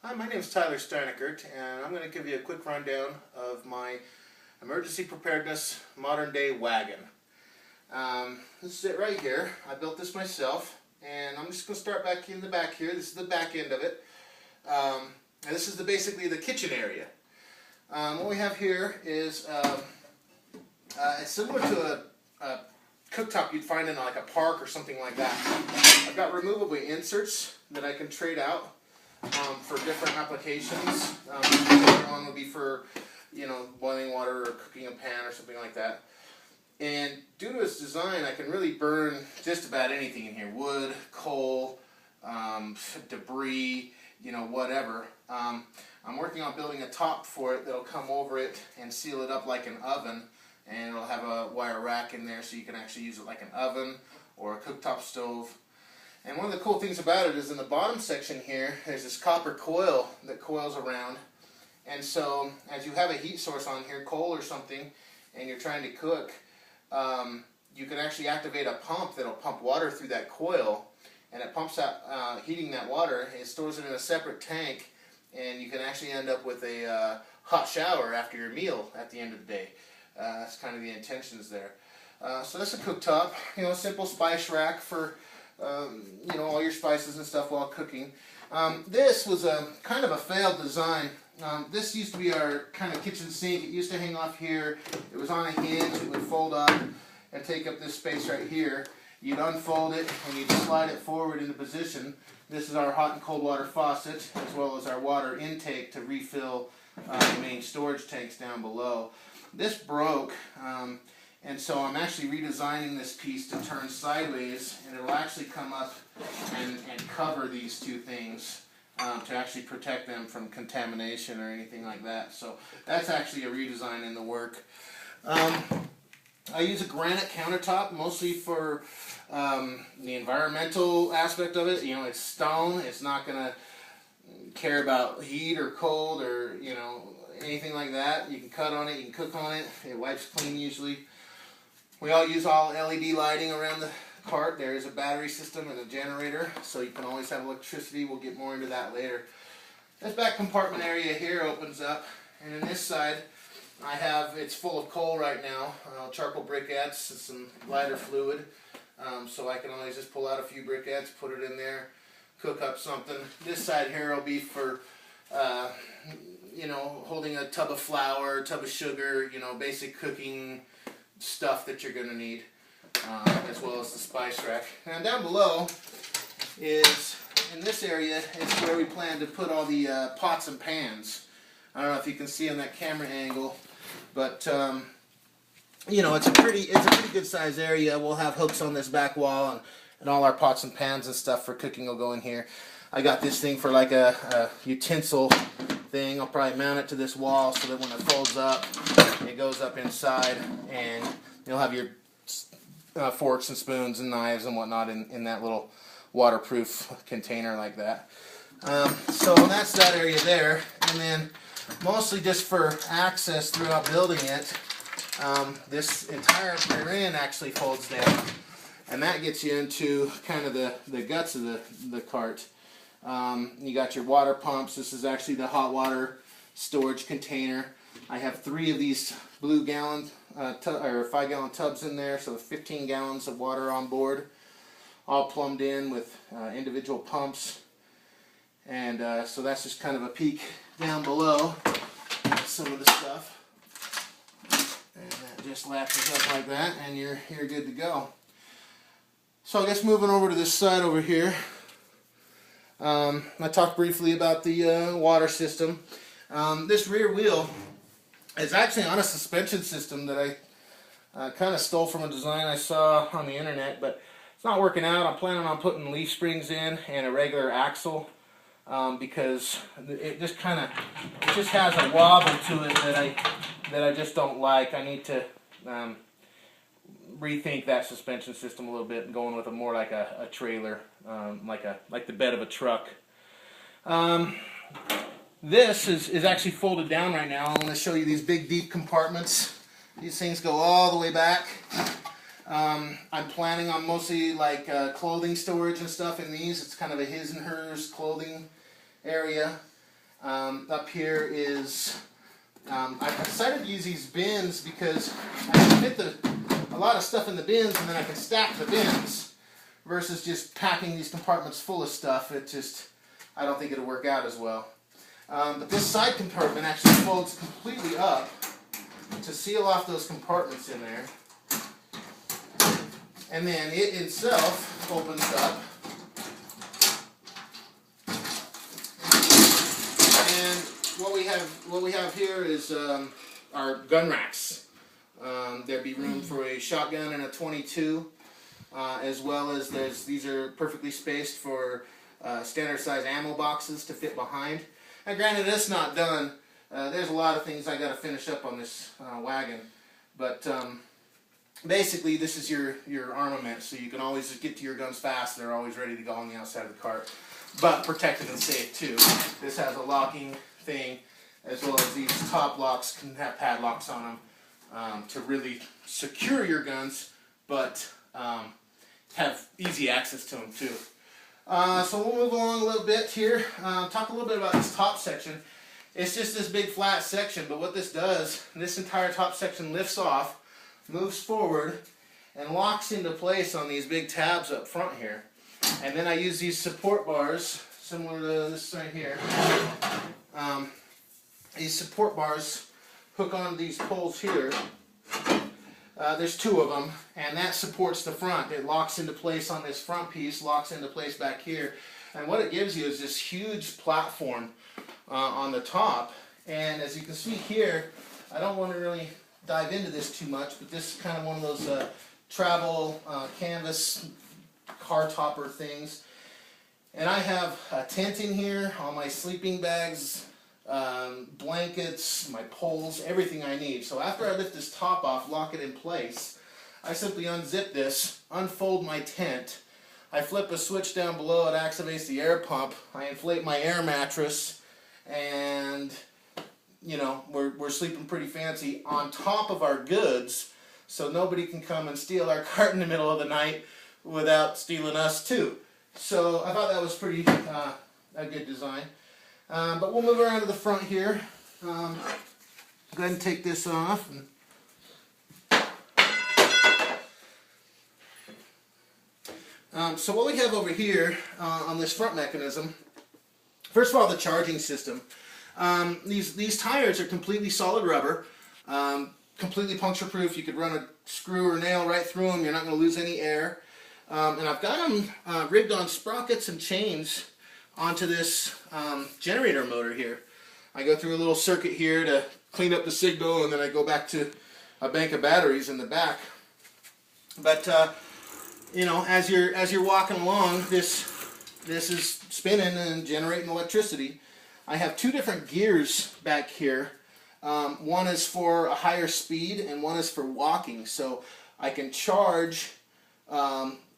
Hi, my name is Tyler Steineckert, and I'm going to give you a quick rundown of my emergency preparedness modern day wagon. This is it right here. I built this myself, and I'm just going to start back in the back here. This is the back end of it. And this is basically the kitchen area. What we have here is it's similar to a cooktop you'd find in like a park or something like that. I've got removable inserts that I can trade out for different applications. One would be for, boiling water or cooking a pan or something like that. And due to its design, I can really burn just about anything in here: wood, coal, debris, whatever. I'm working on building a top for it that'll come over it and seal it up like an oven, and it'll have a wire rack in there so you can actually use it like an oven or a cooktop stove. And one of the cool things about it is in the bottom section here, there's this copper coil that coils around. And so as you have a heat source on here, coal or something, and you're trying to cook, you can actually activate a pump that'll pump water through that coil, and it pumps out, heating that water. It stores it in a separate tank, and you can actually end up with a hot shower after your meal at the end of the day. That's kind of the intentions there. So that's a cooktop, a simple spice rack for all your spices and stuff while cooking. This was a kind of a failed design. This used to be our kind of kitchen sink. It used to hang off here. It was on a hinge. It would fold up and take up this space right here. You'd unfold it and you'd slide it forward into position. This is our hot and cold water faucet, as well as our water intake to refill the main storage tanks down below. This broke, and so I'm actually redesigning this piece to turn sideways, and it'll actually come up and cover these two things to actually protect them from contamination or anything like that. So that's actually a redesign in the work. I use a granite countertop mostly for the environmental aspect of it. It's stone. It's not going to care about heat or cold or anything like that. You can cut on it. You can cook on it. It wipes clean usually. We all use all LED lighting around the cart. There is a battery system and a generator, so you can always have electricity. We'll get more into that later. This back compartment area here opens up, and in this side it's full of coal right now, charcoal briquettes and some lighter fluid. So I can always just pull out a few briquettes, put it in there, cook up something. This side here will be for holding a tub of flour, tub of sugar, basic cooking stuff that you're going to need, as well as the spice rack. And down below is, in this area, is where we plan to put all the pots and pans. I don't know if you can see on that camera angle, but it's a pretty good size area. We'll have hooks on this back wall, and all our pots and pans and stuff for cooking will go in here. I got this thing for like a utensil thing. I'll probably mount it to this wall so that when it folds up, it goes up inside, and you'll have your forks and spoons and knives and whatnot in that little waterproof container like that. So that's that area there, and then mostly just for access throughout building it, this entire rear end actually folds down, and that gets you into kind of the guts of the cart. You got your water pumps. This is actually the hot water storage container. I have 3 of these blue gallon or 5-gallon tubs in there, so 15 gallons of water on board, all plumbed in with individual pumps. And so that's just kind of a peek down below some of the stuff. And that just latches up like that, and you're good to go. So I guess moving over to this side over here, I talked briefly about the water system. This rear wheel is actually on a suspension system that I kind of stole from a design I saw on the internet, but it's not working out. I'm planning on putting leaf springs in and a regular axle, because it just has a wobble to it that I just don't like. I need to rethink that suspension system a little bit and going with a more like a trailer, like the bed of a truck. This is actually folded down right now. I'm going to show you these big deep compartments. These things go all the way back. I'm planning on mostly like clothing storage and stuff in these. It's kind of a his and hers clothing area. Up here is, I decided to use these bins because I can fit a lot of stuff in the bins, and then I can stack the bins versus just packing these compartments full of stuff. I don't think it'll work out as well. But this side compartment actually folds completely up to seal off those compartments in there. And then it itself opens up. And what we have here is our gun racks. There'd be room for a shotgun and a .22, as well as these are perfectly spaced for standard size ammo boxes to fit behind. Now granted, it's not done. There's a lot of things I got to finish up on this wagon, but basically this is your armament, so you can always just get to your guns fast. They're always ready to go on the outside of the cart, but protected and safe too. This has a locking thing, as well as these top locks can have padlocks on them to really secure your guns, but have easy access to them too. So we'll move along a little bit here, talk a little bit about this top section. It's just this big flat section, but what this does, this entire top section lifts off, moves forward, and locks into place on these big tabs up front here. And then I use these support bars, similar to this right here. These support bars hook onto these poles here. There's two of them, and that supports the front. It locks into place on this front piece, locks into place back here. And what it gives you is this huge platform on the top. And as you can see here, I don't want to really dive into this too much, but this is kind of one of those travel canvas car topper things. And I have a tent in here, all my sleeping bags, blankets, my poles, everything I need. So after I lift this top off, lock it in place, I simply unzip this, unfold my tent, I flip a switch down below, it activates the air pump, I inflate my air mattress, and you know, we're sleeping pretty fancy on top of our goods, so nobody can come and steal our cart in the middle of the night without stealing us too. So I thought that was pretty a good design. But we'll move around to the front here. Go ahead and take this off. So what we have over here on this front mechanism, first of all, the charging system. These tires are completely solid rubber, completely puncture proof. You could run a screw or nail right through them. You're not going to lose any air. And I've got them rigged on sprockets and chains onto this generator motor here. I go through a little circuit here to clean up the signal, and then I go back to a bank of batteries in the back. But you know, as you're walking along, this is spinning and generating electricity. I have two different gears back here. One is for a higher speed, and one is for walking. So I can charge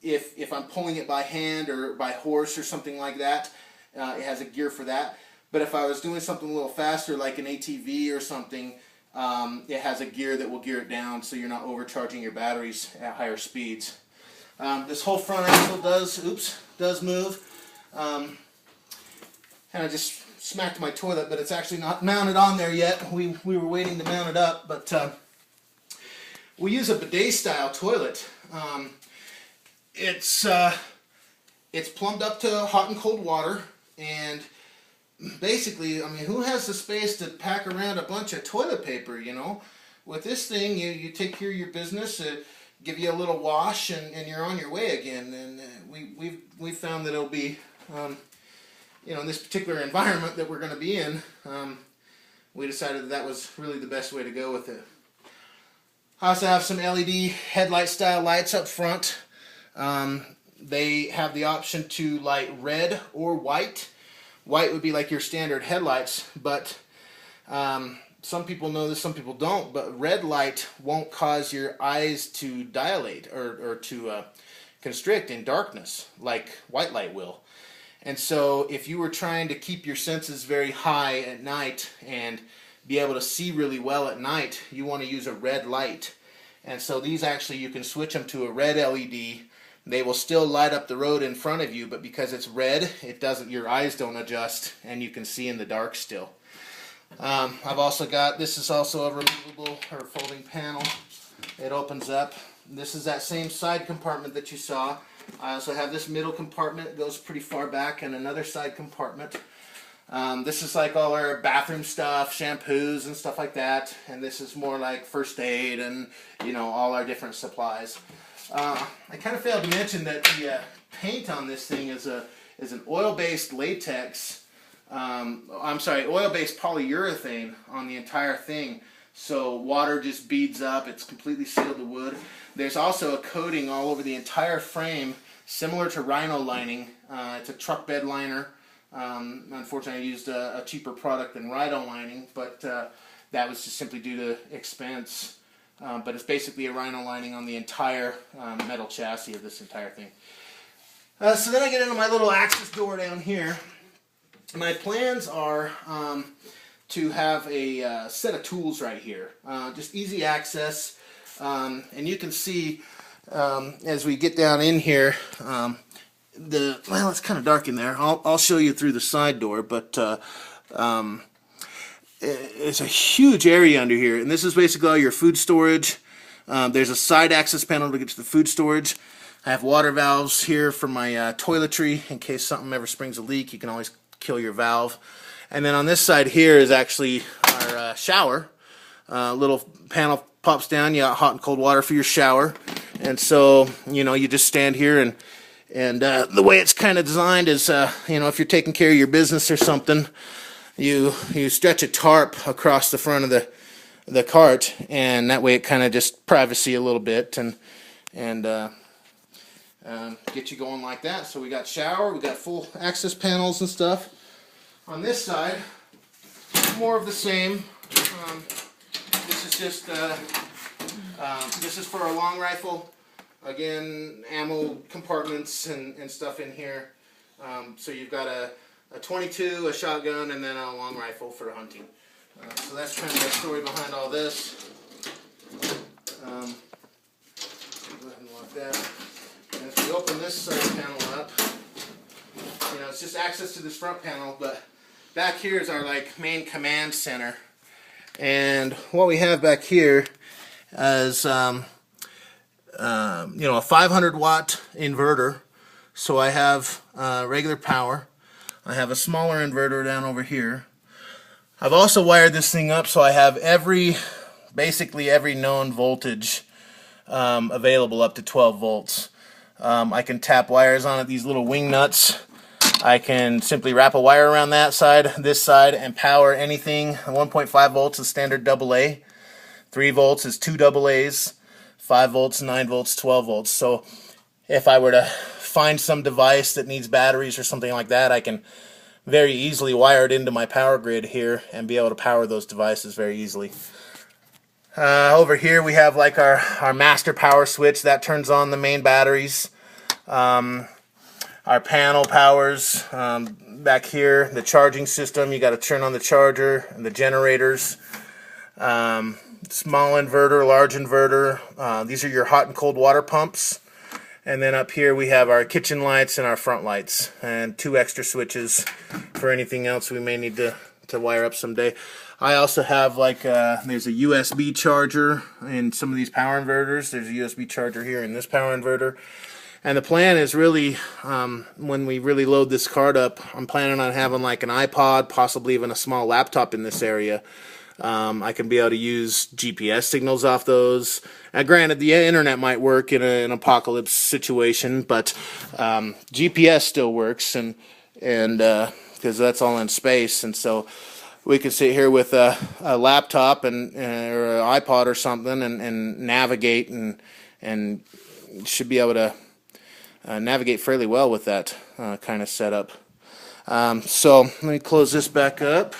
if I'm pulling it by hand or by horse or something like that. It has a gear for that. But if I was doing something a little faster, like an ATV or something, it has a gear that will gear it down so you're not overcharging your batteries at higher speeds. This whole front axle does move. And I just smacked my toilet, but it's actually not mounted on there yet. We were waiting to mount it up, but we use a bidet style toilet. It's plumbed up to hot and cold water, and basically, I mean, who has the space to pack around a bunch of toilet paper, you know? With this thing, you take care of your business, give you a little wash, and you're on your way again. And we've found that it'll be, you know, in this particular environment that we're going to be in, we decided that was really the best way to go with it. I also have some LED headlight style lights up front. They have the option to light red or white. White would be like your standard headlights, but some people know this, some people don't, but red light won't cause your eyes to dilate or to constrict in darkness like white light will. And so if you were trying to keep your senses very high at night and be able to see really well at night, you want to use a red light. And so these actually, you can switch them to a red LED. they will still light up the road in front of you, but because it's red, it doesn't. Your eyes don't adjust, and you can see in the dark still. I've also got, this is also a removable or folding panel. It opens up. This is that same side compartment that you saw. I also have this middle compartment. It goes pretty far back, and another side compartment. This is like all our bathroom stuff, shampoos and stuff like that. And this is more like first aid and, you know, all our different supplies. I kind of failed to mention that the paint on this thing is an oil-based latex. I'm sorry, oil-based polyurethane on the entire thing. So water just beads up. It's completely sealed to wood. There's also a coating all over the entire frame, similar to rhino lining. It's a truck bed liner. Unfortunately, I used a cheaper product than rhino lining, but that was just simply due to expense. But it's basically a rhino lining on the entire metal chassis of this entire thing. So then I get into my little access door down here. My plans are to have a set of tools right here. Just easy access. And you can see as we get down in here, well, it's kind of dark in there. I'll show you through the side door, but it's a huge area under here, and this is basically all your food storage. There's a side access panel to get to the food storage. I have water valves here for my toiletry in case something ever springs a leak. You can always kill your valve. And then on this side here is actually our shower. Little panel pops down. You got hot and cold water for your shower. And so, you know, you just stand here, and the way it's kind of designed is, you know, if you're taking care of your business or something, you stretch a tarp across the front of the cart, and that way it kind of just privacy a little bit and get you going like that. So we got shower, we got full access panels and stuff. On this side, more of the same. This is just this is for a long rifle. Again, ammo compartments and stuff in here. So you've got a 22, a shotgun, and then a long rifle for hunting. So that's kind of the story behind all this. Go ahead and lock that. And if we open this side panel up, you know, it's just access to this front panel, but back here is our like main command center. And what we have back here is you know, a 500 watt inverter. So I have regular power. I have a smaller inverter down over here. I've also wired this thing up so I have basically every known voltage available up to 12 volts. I can tap wires on it, these little wing nuts. I can simply wrap a wire around that side, this side, and power anything. 1.5 volts is standard AA. 3 volts is 2 AA's. 5 volts, 9 volts, 12 volts. So if I were to find some device that needs batteries or something like that, I can very easily wire it into my power grid here and be able to power those devices very easily. Over here we have like our master power switch that turns on the main batteries. Our panel powers. Back here, the charging system, you got to turn on the charger and the generators. Small inverter, large inverter. These are your hot and cold water pumps. And then up here we have our kitchen lights and our front lights, and 2 extra switches for anything else we may need to wire up someday. I also have like there's a USB charger in some of these power inverters. There's a USB charger here in this power inverter. And the plan is really, when we really load this cart up, I'm planning on having like an iPod, possibly even a small laptop in this area. I can be able to use GPS signals off those. Granted, the internet might work in an apocalypse situation, but GPS still works, and because that's all in space, and so we can sit here with a laptop or an iPod or something and navigate and should be able to navigate fairly well with that kind of setup. So let me close this back up.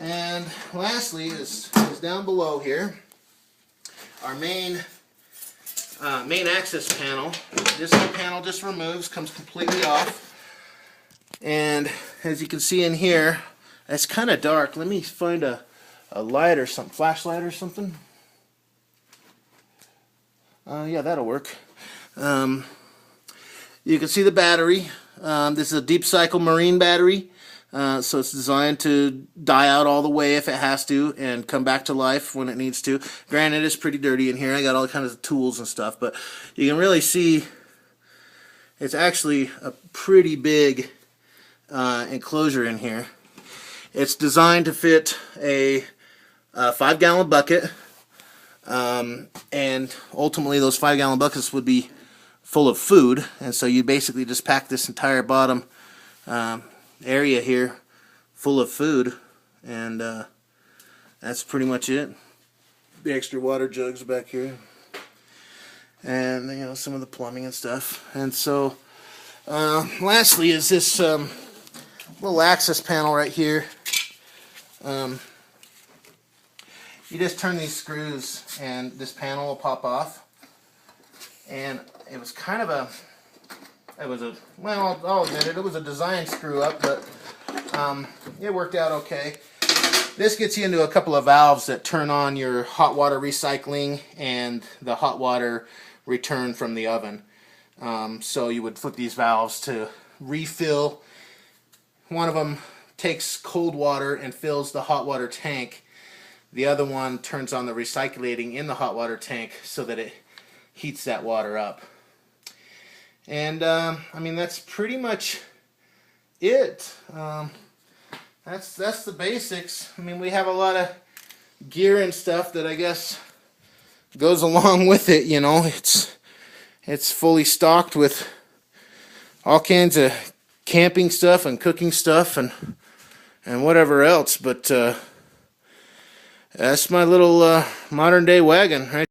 And lastly is down below here, our main access panel. This whole panel just removes, comes completely off. And as you can see in here, it's kind of dark. Let me find a light or something, flashlight or something. Yeah, that'll work. You can see the battery. This is a deep cycle marine battery. So it's designed to die out all the way if it has to and come back to life when it needs to. Granted, it's pretty dirty in here. I got all kinds of tools and stuff, but you can really see it's actually a pretty big enclosure in here. It's designed to fit a 5-gallon bucket, and ultimately those 5-gallon buckets would be full of food, and so you basically just pack this entire bottom area here full of food, and that's pretty much it. The extra water jugs back here, and you know, some of the plumbing and stuff. And so lastly is this little access panel right here. You just turn these screws and this panel will pop off, and it was kind of a well, I'll admit it was a design screw up, but it worked out okay. This gets you into a couple of valves that turn on your hot water recycling and the hot water return from the oven. So you would flip these valves to refill. One of them takes cold water and fills the hot water tank. The other one turns on the recycling in the hot water tank so that it heats that water up. And I mean, that's pretty much it. That's the basics. I mean, we have a lot of gear and stuff that I guess goes along with it. You know, it's fully stocked with all kinds of camping stuff and cooking stuff and whatever else. But that's my little modern day wagon, right?